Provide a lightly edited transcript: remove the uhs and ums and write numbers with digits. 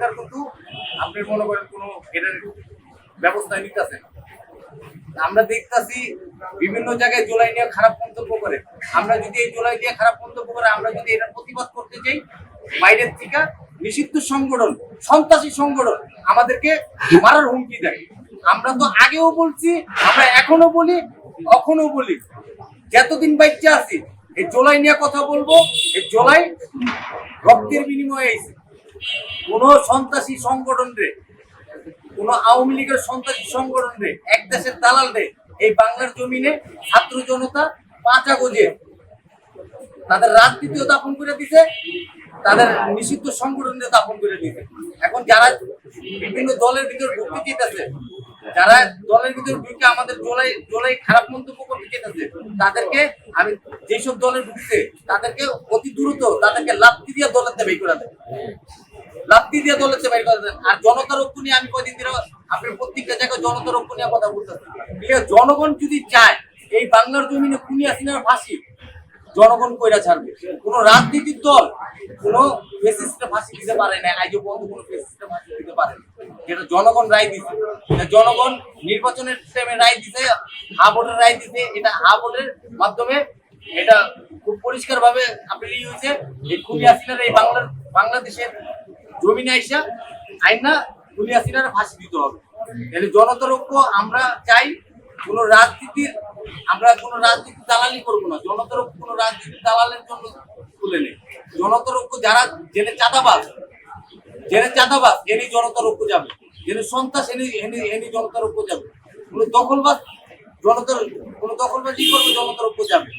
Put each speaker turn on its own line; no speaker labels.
সরকার কিন্তু আপনি মনে করেন কোনো এটার ব্যবস্থা নিতেছে না। আমরা দেখতেছি বিভিন্ন জায়গায় জুলাই নিয়ে খারাপ মন্তব্য করে। আমরা যদি এই জুলাই নিয়ে খারাপ মন্তব্য করে আমরা যদি এটার প্রতিবাদ করতে চাই, বাইরের থেকে নিষিদ্ধ সংগঠন, সন্ত্রাসী সংগঠন আমাদেরকে মারার হুমকি দেয়। আমরা তো আগেও বলছি, আমরা এখনো বলি, এখনো বলি, যতদিন বাইচে আছি এই জুলাই নিয়ে কথা বলবো। এই জুলাই রক্তের বিনিময়ে আইছে। কোন সন্ত্রাসী সংগঠন রে, কোন আওয়ামী লীগের সন্ত্রাসী সংগঠন রে, এক দেশের দালাল রে এই বাংলার জমিনে ছাত্র জনতা পাঁচা গজে তাদের রাজনীতিও দাপন করে দিছে, তাদের নিষিদ্ধ সংগঠনকে দাপন করে দিছে। এখন যারা বিভিন্ন দলের ভিতর ঢুকতে চেয়েছে, যারা দলের ভিতর ঢুকে আমাদের জোলাই খারাপ মন্তব্য করতে চেয়েছে, তাদেরকে আমি যেসব দলে ঢুকছে তাদেরকে অতি দ্রুত তাদেরকে লাথি দিয়ে দলের বের করে দেয়, লাথি দিয়ে দলের বের করে দেন। আর জনতার ঐক্য নিয়ে আমি কয়দিন ধরে আপনার প্রত্যেকটা জায়গায় জনতার ঐক্য নিয়ে কথা বলতেছি। জনগণ যদি চায় এই বাংলার জমিনে খুনি হাসিনার ফাঁসি, জনগণ কইরা ছাড়বে। কোন রাজনীতির দল কোন ফেসিস্টে ফাঁসি দিতে পারে না, আজও পর্যন্ত কোন ফেসিস্টে ফাঁসি দিতে পারে না। যেটা জনগণ রায় দিছে, জনগণ নির্বাচনের টাইমে রায় দিছে, হা ভোটের রায় দিছে। এটা হা ভোটের মাধ্যমে এটা খুব পরিষ্কার ভাবে আপনি হয়েছে এই খুনি হাসিনার এই বাংলাদেশের জমিনে আইসা আইনা খুনি হাসিনার ফাঁসি দিতে হবে। তাহলে জনতার ঐক্য আমরা চাই। কোন রাজনীতির আমরা কোন রাজনীতি দালালি করবো না। জনতার ঐক্য কোন রাজনীতি দালালের জন্য তুলে নেই। জনতার ঐক্য যারা জেনে চাঁদাবাজ এনে জনতার ঐক্য যাবে, জেনে সন্ত্রাস এনে জনতার ঐক্য যাবে। কোন দখলবাজি করবে জনতার ঐক্য যাবে।